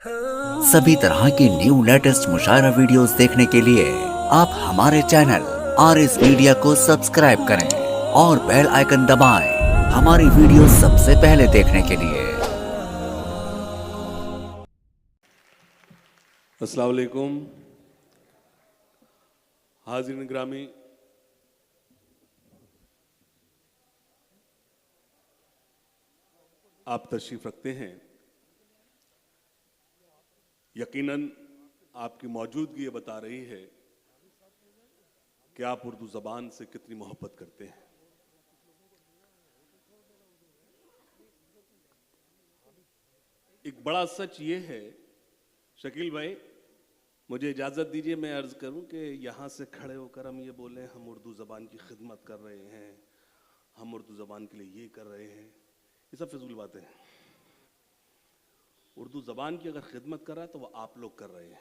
सभी तरह की न्यू लेटेस्ट मुशायरा वीडियोस देखने के लिए आप हमारे चैनल RS मीडिया को सब्सक्राइब करें और बेल आइकन दबाएं हमारी वीडियो सबसे पहले देखने के लिए। अस्सलाम वालेकुम। हाज़रीन ग्रामी, आप तशरीफ़ रखते हैं। यकीनन आपकी मौजूदगी ये बता रही है कि आप उर्दू ज़बान से कितनी मोहब्बत करते हैं। एक बड़ा सच ये है, शकील भाई मुझे इजाज़त दीजिए मैं अर्ज़ करूं कि यहाँ से खड़े होकर हम ये बोलें हम उर्दू ज़बान की खिदमत कर रहे हैं, हम उर्दू ज़बान के लिए ये कर रहे हैं, ये सब फिजूल बातें हैं। उर्दू ज़बान की अगर खिदमत कर रहा है तो वो आप लोग कर रहे हैं।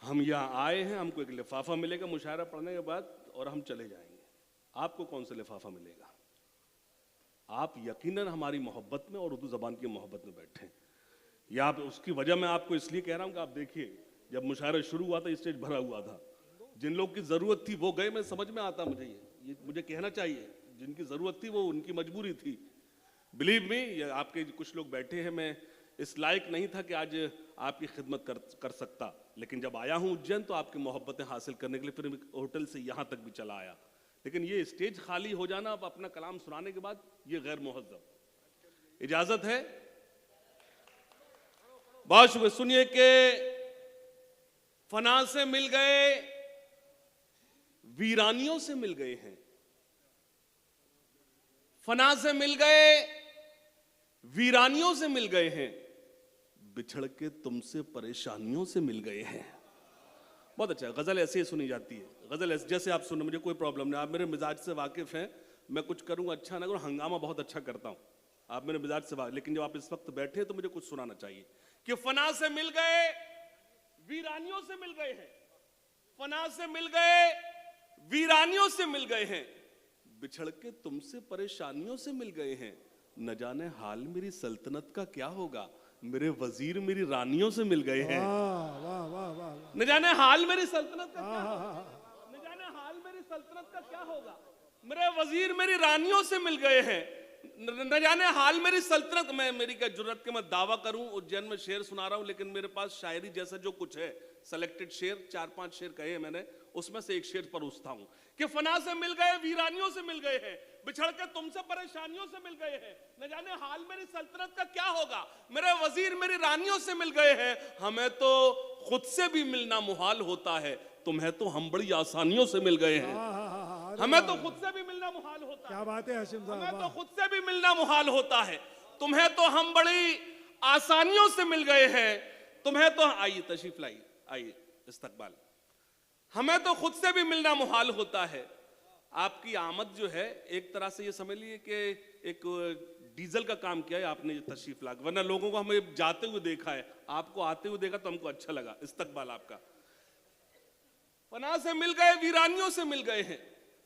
हम यहाँ आए हैं, हमको एक लिफाफा मिलेगा मुशायरा पढ़ने के बाद और हम चले जाएंगे। आपको कौन सा लिफाफा मिलेगा? आप यकीनन हमारी मोहब्बत में और उर्दू ज़बान की मोहब्बत में बैठे हैं। या आप उसकी वजह मैं आपको इसलिए कह रहा हूँ कि आप देखिए, जब मुशायरा शुरू हुआ था स्टेज भरा हुआ था, जिन लोग की ज़रूरत थी वो गए, मैं समझ में आता मुझे ये मुझे कहना चाहिए, जिनकी ज़रूरत थी वो उनकी मजबूरी थी। बिलीव मी, आपके कुछ लोग बैठे हैं, मैं इस लायक नहीं था कि आज आपकी खिदमत कर सकता, लेकिन जब आया हूँ उज्जैन तो आपकी मोहब्बतें हासिल करने के लिए फिर होटल से यहाँ तक भी चला आया। लेकिन ये स्टेज खाली हो जाना अब अपना कलाम सुनाने के बाद, ये गैर मुहज़्ज़ब। इजाज़त है? बहुत शुक्रिया। सुनिए कि फना से मिल गए, वीरानियों से मिल गए हैं। फना से मिल गए, वीरानियों से मिल गए हैं, बिछड़ के तुमसे परेशानियों से मिल गए हैं। बहुत अच्छा है। गजल ऐसे ही सुनी जाती है, गजल ऐसे जैसे आप सुनो, मुझे कोई प्रॉब्लम नहीं। आप मेरे मिजाज से वाकिफ हैं, मैं कुछ करूंगा अच्छा ना करूं, हंगामा बहुत अच्छा करता हूं, आप मेरे मिजाज से वाकिफ। लेकिन जब आप इस वक्त बैठे हैं तो मुझे कुछ सुनाना चाहिए कि फना से मिल गए, वीरानियों से मिल गए हैं। फना से मिल गए, वीरानियों से मिल गए हैं, बिछड़ के तुमसे परेशानियों से मिल गए हैं। न जाने हाल मेरी सल्तनत का क्या होगा, मेरे वजीर मेरी रानियों से मिल गए हैं। न जाने हाल मेरी सल्तनत का क्या होगा, न जाने हाल मेरी सल्तनत का क्या होगा, मेरे वजीर मेरी रानियों से मिल गए हैं। न जाने हाल मेरी सल्तनत। मैं मेरी क्या जुर्रत के मैं दावा करूं, उज्जैन में शेर सुना रहा हूं, लेकिन मेरे पास शायरी जैसा जो कुछ है, सेलेक्टेड शेर 4-5 शेर कहे हैं मैंने, उसमें से एक शेर परोसता हूं कि फना से मिल गए, वीरानियों से मिल गए हैं, बिछड़ के तुमसे परेशानियों से मिल गए हैं। न जाने हाल मेरी सल्तनत का क्या होगा, मेरे वजीर मेरी रानियों से मिल गए हैं। हमें तो खुद से भी मिलना मुहाल होता है, तुम्हें तो हम बड़ी आसानियों से मिल गए हैं। हमें तो खुद से भी मिलना मुहाल होता है। क्या बात है हाशिम साहब, हमें तो खुद से भी मिलना मुहाल होता है, तुम्हें तो हम बड़ी आसानियों से मिल गए हैं। तुम्हें तो आइए तशरीफ लाइए, आइए इस्तकबाल। हमें तो खुद से भी मिलना मुहाल होता है। आपकी आमद जो है एक तरह से ये समझ लिए कि एक डीजल का काम किया है आपने, तशरीफ ला, वरना लोगों को हमें जाते हुए देखा है, आपको आते हुए देखा तो हमको अच्छा लगा। इस्तकबाल आपका। फना से मिल गए, वीरानियों से मिल गए हैं,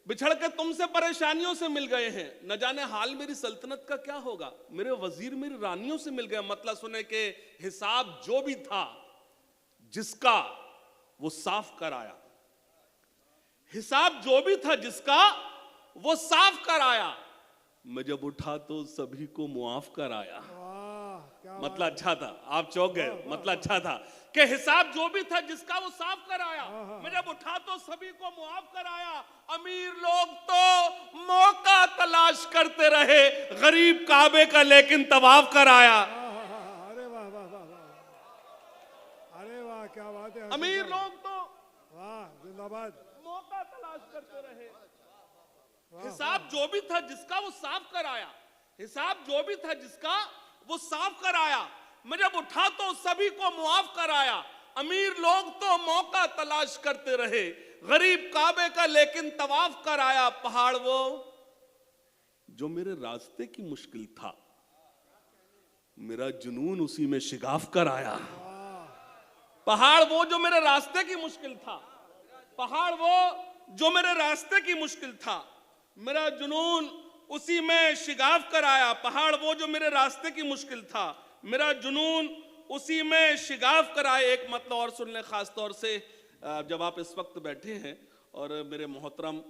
बिछड़ के तुमसे परेशानियों से मिल गए हैं। न जाने हाल मेरी सल्तनत का क्या होगा, मेरे वजीर मेरी रानियों से मिल गए। मतलब सुने कि हिसाब जो भी था जिसका वो साफ कर आया, हिसाब जो भी था जिसका वो साफ कर आया। मैं जब उठा तो सभी को मुआफ कर आया। मतलब अच्छा था, आप चौंक गए। मतलब अच्छा था कि हिसाब जो भी था जिसका वो साफ कर आया। मैं जब उठा तो सभी को मुआफ कर आया। अमीर लोग तो मौका तलाश करते रहे, गरीब काबे का लेकिन तवाफ कर आया। अरे वाह वाह वाह वाह, अरे वाह क्या बात है। अमीर लोग तो वाह, जिंदाबाद। मौका तलाश करते रहे, हिसाब जो भी था जिसका वो साफ कर आया। हिसाब जो भी था जिसका वो साफ कर आया। मैं जब उठा तो सभी को मुआफ कर आया। अमीर लोग तो मौका तलाश करते रहे, गरीब काबे का लेकिन तवाफ कर आया। पहाड़ वो जो मेरे रास्ते की मुश्किल था, मेरा जुनून उसी में शिगाफ कर आया। पहाड़ वो जो मेरे रास्ते की मुश्किल था, पहाड़ वो जो मेरे रास्ते की मुश्किल था, मेरा जुनून उसी में शिगाफ कर आया। पहाड़ वो जो मेरे रास्ते की मुश्किल था, میرا جنون اسی میں شگاف کرائے. ایک مطلب اور سن لیں خاص طور سے جب آپ اس وقت بیٹھے ہیں اور میرے محترم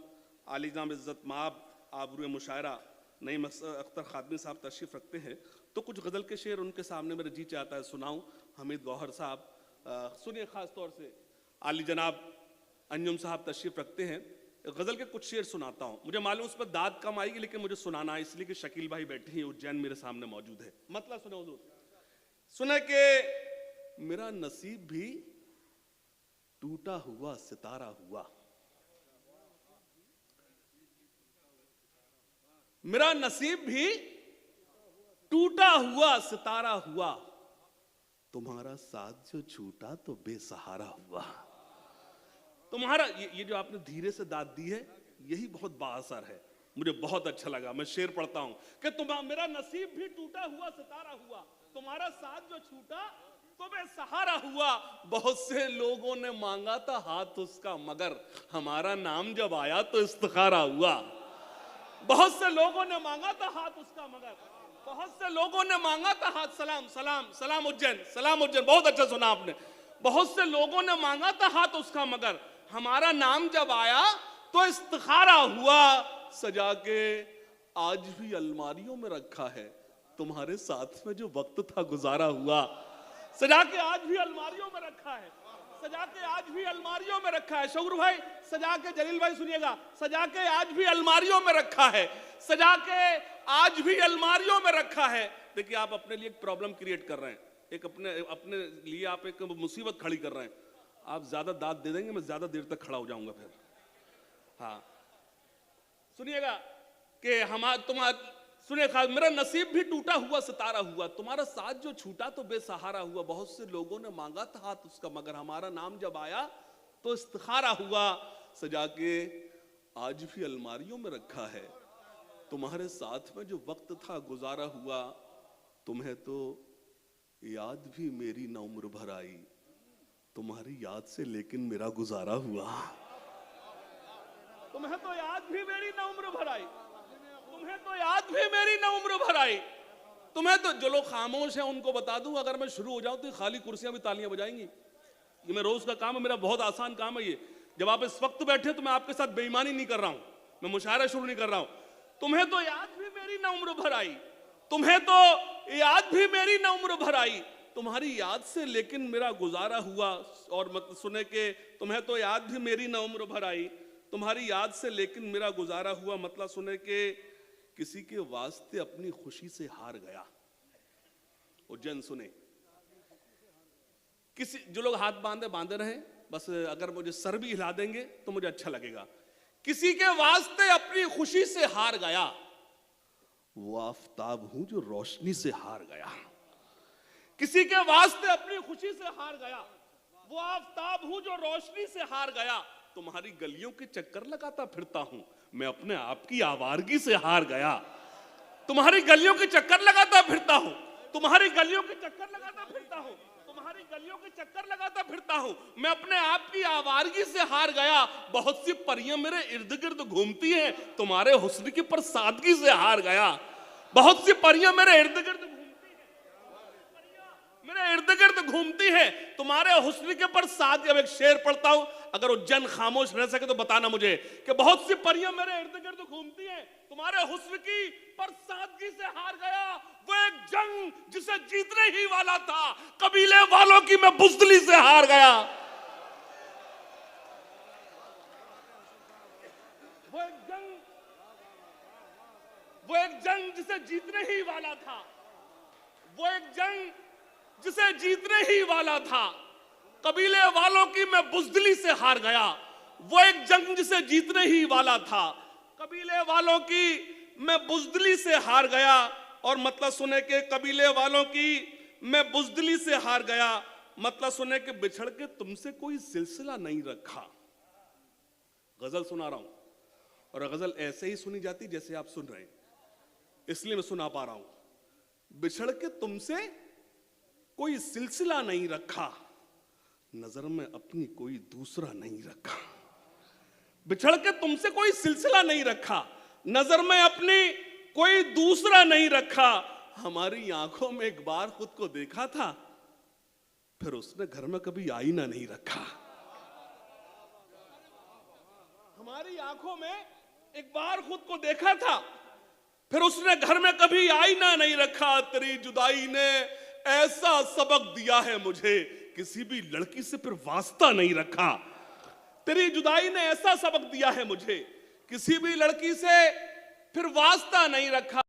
عالی جناب عزت مآب آبروئے مشاعرہ نعیم اختر خادمی صاحب تشریف رکھتے ہیں تو کچھ غزل کے شعر ان کے سامنے میرا جی چاہتا ہے سناؤں. حمید گوہر صاحب سنیے. خاص طور سے عالی جناب انجم صاحب تشریف رکھتے ہیں. غزل کے کچھ شعر سناتا ہوں. مجھے معلوم اس پر داد کم آئے گی لیکن مجھے سنانا ہے اس لیے کہ شکیل بھائی بیٹھے ہیں, اجین میرے سامنے موجود ہے. مطلب سنیں حضور. سنیں کہ میرا نصیب بھی ٹوٹا ہوا ستارہ ہوا, میرا نصیب بھی ٹوٹا ہوا ستارہ ہوا, تمہارا ساتھ جو چھوٹا تو بے سہارا ہوا. تمہارا یہ جو آپ نے دھیرے سے داد دی ہے یہی بہت بااثر ہے, مجھے بہت اچھا لگا. میں شعر پڑھتا ہوں کہ میرا نصیب بھی ٹوٹا ہوا ستارہ ہوا, تمہارا ساتھ جو چھوٹا تو بے سہارا ہوا. بہت سے لوگوں نے مانگا تھا ہاتھ اس کا مگر ہمارا نام جب آیا تو استخارہ ہوا. بہت سے لوگوں نے مانگا تھا ہاتھ اس کا مگر, بہت سے لوگوں نے مانگا تھا ہاتھ. سلام سلام سلام اجین, سلام اجین, بہت اچھا سنا آپ نے. بہت سے لوگوں نے مانگا تھا ہاتھ اس کا مگر ہمارا نام جب آیا تو استخارہ ہوا. سجا کے آج بھی الماریوں میں رکھا ہے, تمہارے ساتھ میں جو وقت تھا گزارا ہوا. سجا کے آج بھی الماریوں میں رکھا ہے, سجا کے آج بھی الماریوں میں رکھا ہے. شعور بھائی سجا کے, جلیل بھائی سنیے گا, سجا کے آج بھی الماریوں میں رکھا ہے, سجا کے آج بھی الماریوں میں رکھا ہے. دیکھیں آپ اپنے لیے ایک پرابلم کریٹ کر رہے ہیں, ایک اپنے لیے آپ ایک مصیبت کھڑی کر رہے ہیں. آپ زیادہ داد دے دیں گے میں زیادہ دیر تک کھڑا ہو جاؤں گا پھر. ہاں سنیے گا کہ سنیے خاص, میرا نصیب بھی ٹوٹا ہوا ستارہ ہوا, تمہارا ساتھ جو چھوٹا تو بے سہارا ہوا. بہت سے لوگوں نے مانگا تھا ہاتھ اس کا مگر ہمارا نام جب آیا تو استخارہ ہوا. سجا کے آج بھی الماریوں میں رکھا ہے, تمہارے ساتھ میں جو وقت تھا گزارا ہوا. تمہیں تو یاد بھی میری نہ عمر بھر آئی, تمہاری یاد سے لیکن میرا گزارا ہوا. تمہیں تو یاد بھی میری نہ عمر بھر آئی, تمہیں تو یاد بھی میری نہ عمر بھر آئی. تمہیں تو, جو لوگ خاموش ہیں ان کو بتا دوں اگر میں شروع ہو جاؤں تو خالی کرسیاں بھی تالیاں بجائیں گی. یہ میں روز کا کام ہے, میرا بہت آسان کام ہے یہ. جب آپ اس وقت بیٹھے تو میں آپ کے ساتھ بے ایمانی نہیں کر رہا ہوں, میں مشاعرہ شروع نہیں کر رہا ہوں. تمہیں تو یاد بھی میری نہ عمر بھر آئی, تمہیں تو یاد بھی میری نہ عمر بھر آئی, تمہاری یاد سے لیکن میرا گزارا ہوا. اور مطلب سنے کہ تمہیں تو یاد بھی میری نہ عمر بھر آئی, تمہاری یاد سے لیکن میرا گزارا ہوا. مطلب سنے کہ کسی کے واسطے اپنی خوشی سے ہار گیا. اجین سنے, کسی جو لوگ ہاتھ باندھے رہیں, بس اگر مجھے سر بھی ہلا دیں گے تو مجھے اچھا لگے گا. کسی کے واسطے اپنی خوشی سے ہار گیا, وہ آفتاب ہوں جو روشنی سے ہار گیا. کسی کے واسطے اپنی خوشی سے ہار گیا, وہ آفتاب ہوں جو روشنی سے ہار گیا. تمہاری گلیوں کے چکر لگاتا پھرتا ہوں, میں اپنے آپ کی آوارگی سے ہار گیا. تمہاری گلیوں کے چکر لگاتا پھرتا ہوں, تمہاری گلیوں کے چکر لگاتا پھرتا ہوں, تمہاری گلیوں کے چکر لگاتا پھرتا ہوں, میں اپنے آپ کی آوارگی سے ہار گیا. بہت سی پریاں میرے ارد گرد گھومتی ہیں, تمہارے حسن کی پرسادگی سے ہار گیا. بہت سی پریاں میرے ارد گرد گھومتی ہیں, تمہارے حسن کے پر ساتھ. اب ایک شعر پڑھتا ہوں, اگر اجین خاموش رہ سکے تو بتانا مجھے کہ بہت سی پریاں میرے ارد گرد گھومتی ہیں, تمہارے حسن کی پر سادگی سے ہار گیا. وہ ایک جنگ جسے جیتنے ہی والا تھا, قبیلے والوں کی میں بزدلی سے ہار گیا. وہ ایک جنگ جسے جیتنے ہی والا تھا, وہ ایک جنگ جسے جیتنے ہی والا تھا, قبیلے والوں کی میں بزدلی سے ہار گیا. وہ ایک جنگ جسے جیتنے ہی والا تھا, قبیلے والوں کی میں بزدلی سے ہار گیا. اور مطلب سنے کہ قبیلے والوں کی میں بزدلی سے ہار گیا. مطلب سنے کہ بچھڑ کے تم سے کوئی سلسلہ نہیں رکھا. غزل سنا رہا ہوں اور غزل ایسے ہی سنی جاتی جیسے آپ سن رہے ہیں, اس لیے میں سنا پا رہا ہوں. بچھڑ کے تم سے کوئی سلسلہ نہیں رکھا, نظر میں اپنی کوئی دوسرا نہیں رکھا. بچھڑ کے تم سے کوئی سلسلہ نہیں رکھا, نظر میں اپنی کوئی دوسرا نہیں رکھا. हमारी आंखों में एक बार खुद को देखा था, फिर उसने घर में कभी आईना नहीं रखा। हमारी आंखों में एक बार खुद को देखा था, फिर उसने घर में कभी आईना नहीं रखा। तेरी जुदाई ने ऐसा सबक दिया है मुझे, किसी भी लड़की से फिर वास्ता नहीं रखा। तेरी जुदाई ने ऐसा सबक दिया है मुझे, किसी भी लड़की से फिर वास्ता नहीं रखा।